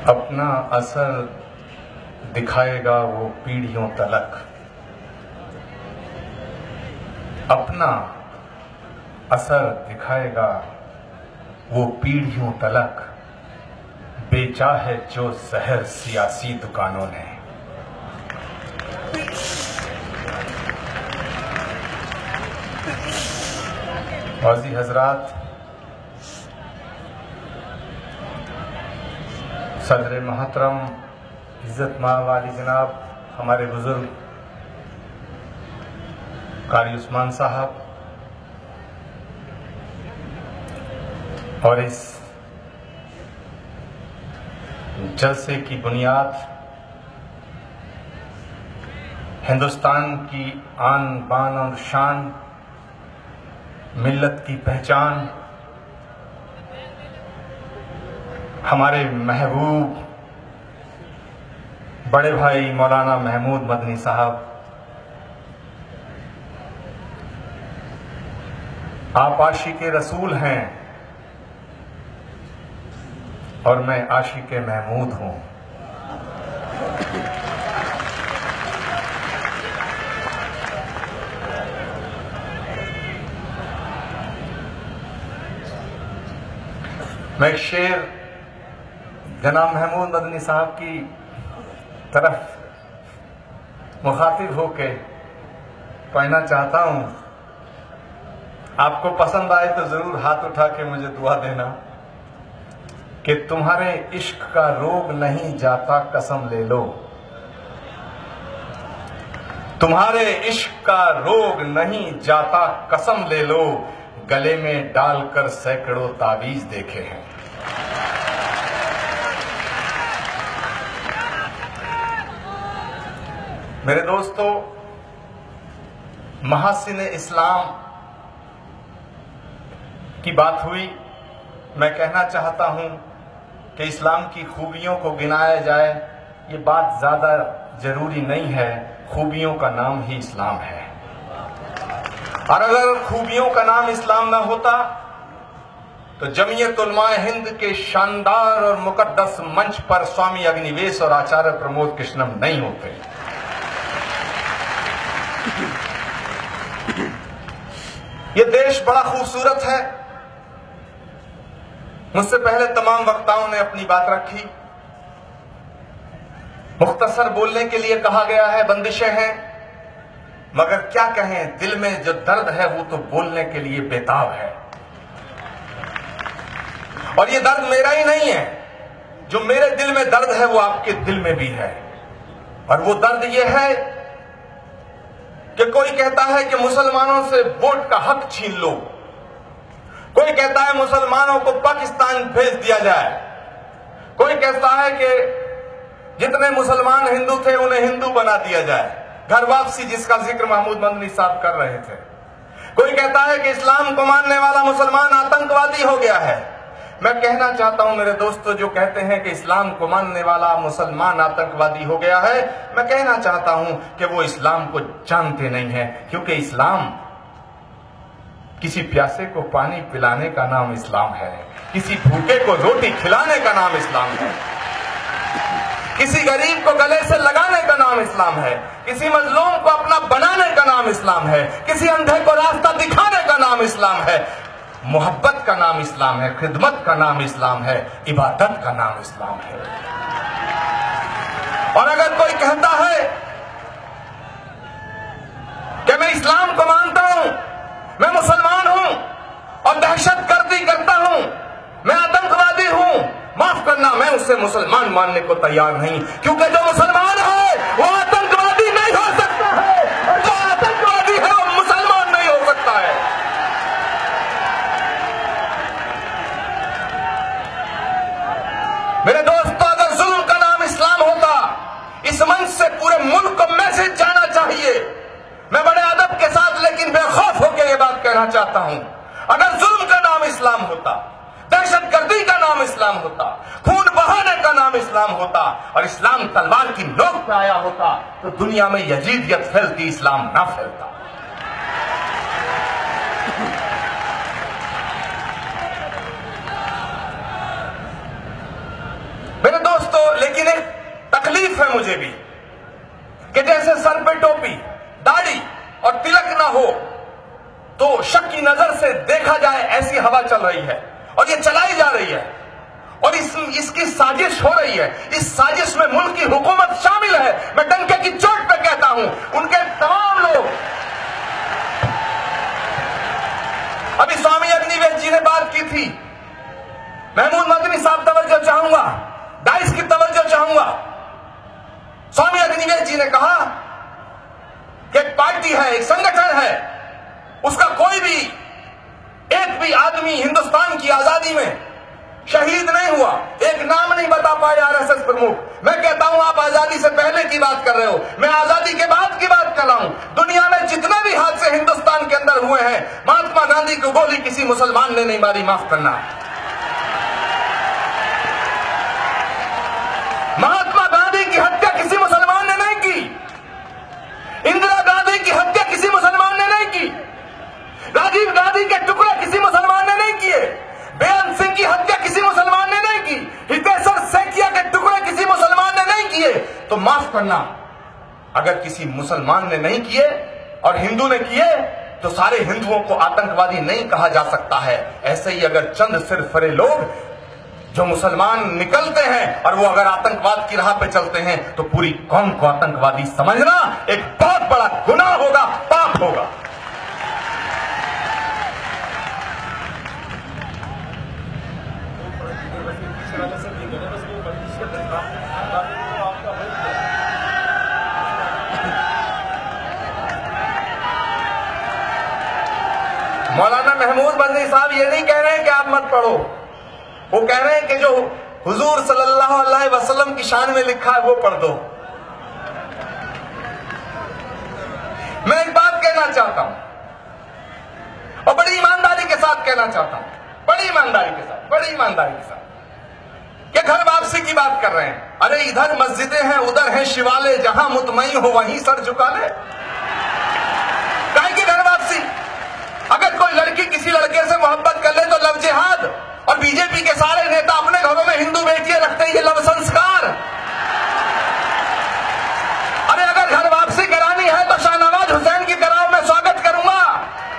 अपना असर दिखाएगा वो पीढ़ियों तलक। अपना असर दिखाएगा वो पीढ़ियों तलक। बेचा है जो जहर सियासी दुकानों ने। वाजी हजरात, सदर मोहतरम इज्जत वाली जनाब हमारे बुजुर्ग कारी उस्मान साहब और इस जलसे की बुनियाद हिंदुस्तान की आन बान और शान, मिल्लत की पहचान, हमारे महबूब बड़े भाई मौलाना महमूद मदनी साहब, आप आशिक़े रसूल हैं और मैं आशिक़े महमूद हूं। मैं एक शेर जनाब महमूद मदनी साहब की तरफ मुखातिब होके पढ़ना चाहता हूं। आपको पसंद आए तो जरूर हाथ उठा के मुझे दुआ देना कि तुम्हारे इश्क का रोग नहीं जाता कसम ले लो। तुम्हारे इश्क का रोग नहीं जाता कसम ले लो। गले में डालकर सैकड़ों तावीज देखे हैं। मेरे दोस्तों, महासिन इस्लाम की बात हुई। मैं कहना चाहता हूं कि इस्लाम की खूबियों को गिनाया जाए, ये बात ज्यादा जरूरी नहीं है। खूबियों का नाम ही इस्लाम है, और अगर खूबियों का नाम इस्लाम ना होता तो जमीयत उलमाए हिंद के शानदार और मुकद्दस मंच पर स्वामी अग्निवेश और आचार्य प्रमोद कृष्णम नहीं होते। ये देश बड़ा खूबसूरत है। मुझसे पहले तमाम वक्ताओं ने अपनी बात रखी। मुख्तसर बोलने के लिए कहा गया है, बंदिशें हैं, मगर क्या कहें, दिल में जो दर्द है वो तो बोलने के लिए बेताब है। और ये दर्द मेरा ही नहीं है, जो मेरे दिल में दर्द है वो आपके दिल में भी है। और वो दर्द ये है कि कोई कहता है कि मुसलमानों से वोट का हक छीन लो, कोई कहता है मुसलमानों को पाकिस्तान भेज दिया जाए, कोई कहता है कि जितने मुसलमान हिंदू थे उन्हें हिंदू बना दिया जाए, घर वापसी जिसका जिक्र महमूद मदनी साहब कर रहे थे। कोई कहता है कि इस्लाम को मानने वाला मुसलमान आतंकवादी हो गया है। मैं कहना चाहता हूं मेरे दोस्तों, जो कहते हैं कि इस्लाम को मानने वाला मुसलमान आतंकवादी हो गया है, मैं कहना चाहता हूं कि वो इस्लाम को जानते नहीं है, क्योंकि इस्लाम किसी प्यासे को पानी पिलाने का नाम इस्लाम है, किसी भूखे को रोटी खिलाने का नाम इस्लाम है, किसी गरीब को गले से लगाने का नाम इस्लाम है, किसी मजलूम को अपना बनाने का नाम इस्लाम है, किसी अंधे को रास्ता दिखाने का नाम इस्लाम है। मोहब्बत का नाम इस्लाम है, खिदमत का नाम इस्लाम है, इबादत का नाम इस्लाम है। और अगर कोई कहता है कि मैं इस्लाम को मानता हूं, मैं मुसलमान हूं और दहशतगर्दी करता हूं, मैं आतंकवादी हूं, माफ करना, मैं उससे मुसलमान मानने को तैयार नहीं, क्योंकि जो मुसलमान है वो आतंकवादी नहीं हो सकता है, और जो आतंकवादी है वो मुसलमान नहीं हो सकता है। मेरे दोस्तों, अगर जुल्म का नाम इस्लाम होता, इस मंच से पूरे मुल्क को मैसेज जाना चाहिए। मैं बड़े अदब के साथ लेकिन बेखौफ होकर यह बात कहना चाहता हूं, अगर जुल्म का नाम इस्लाम होता, दहशतगर्दी का नाम इस्लाम होता, खून बहाने का नाम इस्लाम होता और इस्लाम तलवार की नोक पे आया होता, तो दुनिया में यजीदियत फैलती, इस्लाम ना फैलता। मेरे दोस्तों, शक की नजर से देखा जाए ऐसी हवा चल रही है और ये चलाई जा रही है और इसकी साजिश हो रही है। इस साजिश में मुल्क की हुकूमत शामिल है। मैं डंके की चोट पे कहता हूं, उनके तमाम लोग। अभी स्वामी अग्निवेश जी ने बात की थी, महमूद मदनी साहब तवज्जो चाहूंगा, डाइस की तवज्जो चाहूंगा। स्वामी अग्निवेश जी ने कहा कि एक पार्टी है, एक संगठन है, उसका कोई भी एक भी आदमी हिंदुस्तान की आजादी में शहीद नहीं हुआ। एक नाम नहीं बता पाए आरएसएस प्रमुख। मैं कहता हूं आप आजादी से पहले की बात कर रहे हो, मैं आजादी के बाद की बात कर रहा हूं। दुनिया में जितने भी हादसे हिंदुस्तान के अंदर हुए हैं, महात्मा गांधी को गोली किसी मुसलमान ने नहीं मारी, माफ करना। महात्मा गांधी की हत्या किसी मुसलमान ने नहीं की। इंदिरा गांधी की हत्या किसी मुसलमान ने नहीं की। राजीव गांधी के टुकड़े किसी मुसलमान ने नहीं किए। बेअंत सिंह की हत्या किसी मुसलमान ने नहीं की। हितेश्वर सैकिया के टुकड़े किसी मुसलमान ने नहीं किए। तो माफ करना, अगर किसी मुसलमान ने नहीं किए और हिंदू ने किए तो सारे हिंदुओं को आतंकवादी नहीं कहा जा सकता है। ऐसे ही अगर चंद सिरफरे लोग जो मुसलमान निकलते हैं और वो अगर आतंकवाद की राह पे चलते हैं तो पूरी कौम को आतंकवादी समझना एक बहुत बड़ा गुनाह होगा, पाप होगा। मौलाना महमूद मदनी साहब ये नहीं कह रहे हैं कि आप मत पढ़ो, वो कह रहे हैं कि जो हुजूर सल्लल्लाहु अलैहि वसल्लम की शान में लिखा है वो पढ़ दो। मैं एक बात कहना चाहता हूं और बड़ी ईमानदारी के साथ कहना चाहता हूं, बड़ी ईमानदारी के साथ कि घर वापसी की बात कर रहे हैं। अरे इधर मस्जिदें हैं, उधर हैं शिवालय, जहां मुतमईन हो वहीं सर झुका ले। काहे की घर वापसी? अगर कोई लड़की किसी लड़के से मोहब्बत कर ले तो लव जिहाद, और बीजेपी के सारे नेता अपने घरों में हिंदू बेटियां रखते हैं, ये लव संस्कार। अरे अगर घर वापसी करानी है तो शाहनवाज हुसैन की कराओ, मैं स्वागत करूंगा।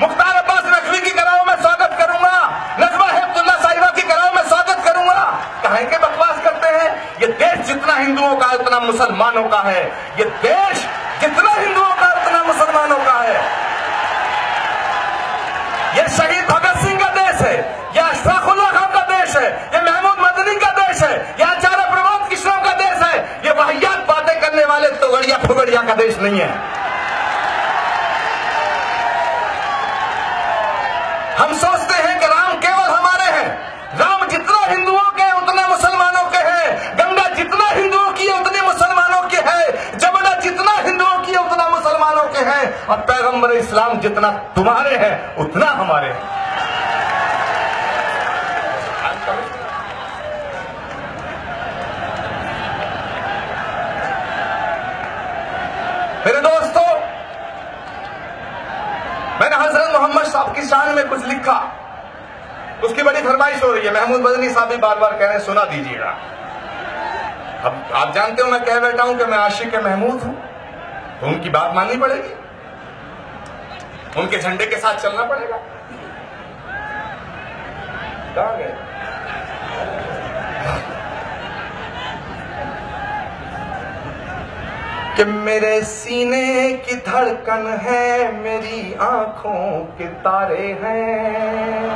मुख्तार अब्बास नकवी की कराओ, मैं स्वागत करूंगा। नजमा हेपतुल्ला साहिबा की कराओ, मैं स्वागत करूंगा। काहे के बकवास करते हैं? ये देश जितना हिंदुओं का उतना मुसलमानों का है। ये देश जितना हिंदुओं का उतना मुसलमानों का है। ये शहीद भगत सिंह का देश है, यह अशफाकुल्लाह खान का देश है, ये महमूद मदनी का देश है, यह आचार्य प्रमोद किशोर का देश है। ये वाहियात बातें करने वाले तोगड़िया फुगड़िया का देश नहीं है। हम सोचते हैं कि राम केवल हमारे हैं। राम जितना हिंदुओं के उतना मुसलमानों के हैं। गंगा जितना हिंदुओं की है उतनी मुसलमानों के है। जमुना जितना हिंदुओं की है उतना मुसलमानों के हैं। और पैगंबर इस्लाम जितना तुम्हारे हैं उतना हमारे हैं। मेरे दोस्तों, मैंने हजरत मोहम्मद साहब की शान में कुछ लिखा, उसकी बड़ी फरमाइश हो रही है। महमूद मदनी साहब भी बार बार कह रहे हैं सुना दीजिएगा। अब आप जानते हो मैं कह बैठा हूं कि मैं आशिक महमूद हूं, तो उनकी बात माननी पड़ेगी, उनके झंडे के साथ चलना पड़ेगा। कहां गए? कि मेरे सीने की धड़कन है, मेरी आंखों के तारे हैं।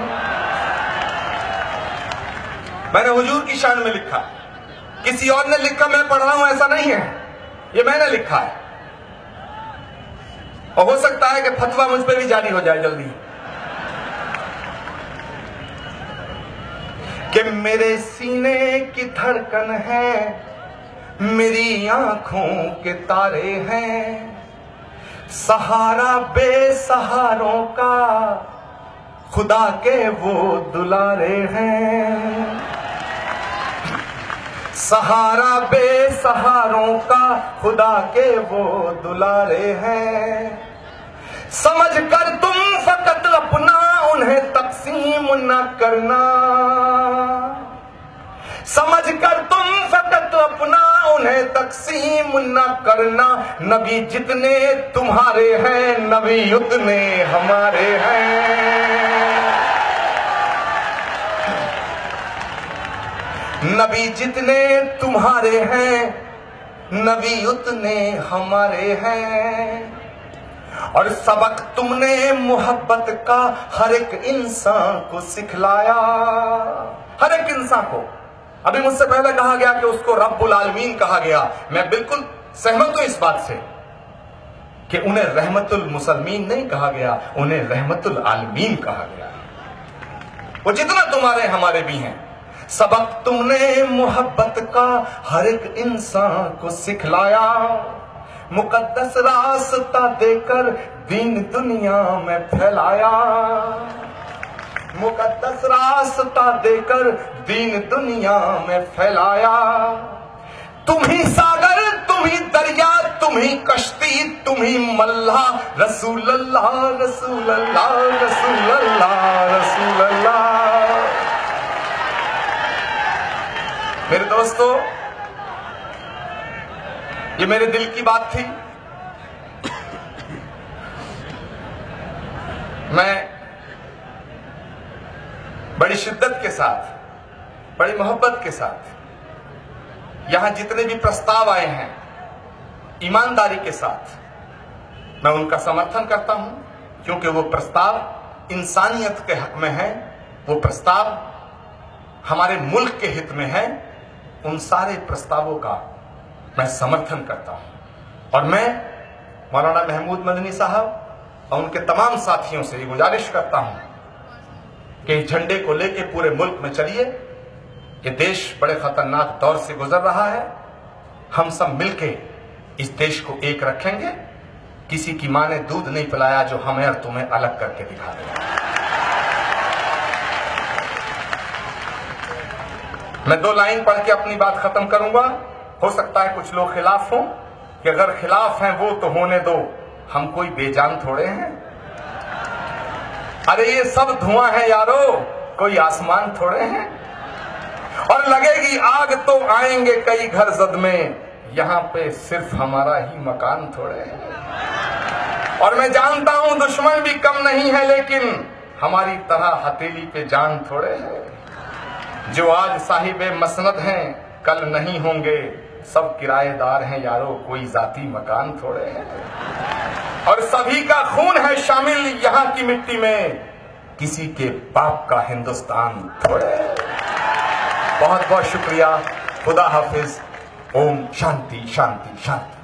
मैंने हुजूर की शान में लिखा, किसी और ने लिखा मैं पढ़ रहा हूं ऐसा नहीं है, ये मैंने लिखा है। और हो सकता है कि फतवा मुझ पे भी जारी हो जाए जल्दी कि मेरे सीने की धड़कन है, मेरी आंखों के तारे हैं। सहारा बेसहारों का खुदा के वो दुलारे हैं। सहारा बेसहारों का खुदा के वो दुलारे हैं। समझ कर तुम फकत अपना उन्हें तकसीम न करना। समझ कर तुम फकत अपना उन्हें तकसीम न करना। नबी जितने तुम्हारे हैं, नबी उतने हमारे हैं। नबी जितने तुम्हारे हैं, नबी उतने हमारे हैं। और सबक तुमने मोहब्बत का हर एक इंसान को सिखलाया, हर एक इंसान को। अभी मुझसे पहले कहा गया कि उसको रब्बुल आलमीन कहा गया। मैं बिल्कुल सहमत हूं इस बात से कि उन्हें रहमतुल मुसलमीन नहीं कहा गया, उन्हें रहमतुल आलमीन कहा गया। वो जितना तुम्हारे हमारे भी हैं। सबक तुमने मोहब्बत का हर एक इंसान को सिखलाया, मुकद्दस रास्ता देकर दीन दुनिया में फैलाया, मुकद्दस रास्ता देकर दीन दुनिया में फैलाया। तुम ही सागर, तुम ही दरिया, तुम ही कश्ती, तुम ही मल्लाह, रसूल अल्लाह रसूल अल्लाह रसूल अल्लाह रसूल अल्लाह। मेरे दोस्तों, ये मेरे दिल की बात थी। मैं बड़ी शिद्दत के साथ, बड़ी मोहब्बत के साथ यहां जितने भी प्रस्ताव आए हैं, ईमानदारी के साथ मैं उनका समर्थन करता हूं, क्योंकि वो प्रस्ताव इंसानियत के हक में है, वो प्रस्ताव हमारे मुल्क के हित में है। उन सारे प्रस्तावों का मैं समर्थन करता हूं। और मैं मौलाना महमूद मदनी साहब और उनके तमाम साथियों से ये गुजारिश करता हूं कि इस झंडे को लेके पूरे मुल्क में चलिए। ये देश बड़े खतरनाक दौर से गुजर रहा है। हम सब मिलके इस देश को एक रखेंगे। किसी की मां ने दूध नहीं पिलाया जो हमें और तुम्हें अलग करके दिखा देगा। मैं 2 लाइन पढ़ के अपनी बात खत्म करूंगा। हो सकता है कुछ लोग खिलाफ हों, कि अगर खिलाफ हैं वो तो होने दो, हम कोई बेजान थोड़े हैं। अरे ये सब धुआं है यारो, कोई आसमान थोड़े हैं। और लगेगी आग तो आएंगे कई घर जद में, यहां पे सिर्फ हमारा ही मकान थोड़े हैं। और मैं जानता हूं दुश्मन भी कम नहीं है, लेकिन हमारी तरह हथेली पे जान थोड़े हैं। जो आज साहिबे मसनद हैं कल नहीं होंगे, सब किराएदार हैं यारो, कोई जाती मकान थोड़े हैं। और सभी का खून है शामिल यहां की मिट्टी में, किसी के बाप का हिंदुस्तान थोड़े है। बहुत बहुत शुक्रिया। खुदा हाफिज। ओम शांति शांति शांति।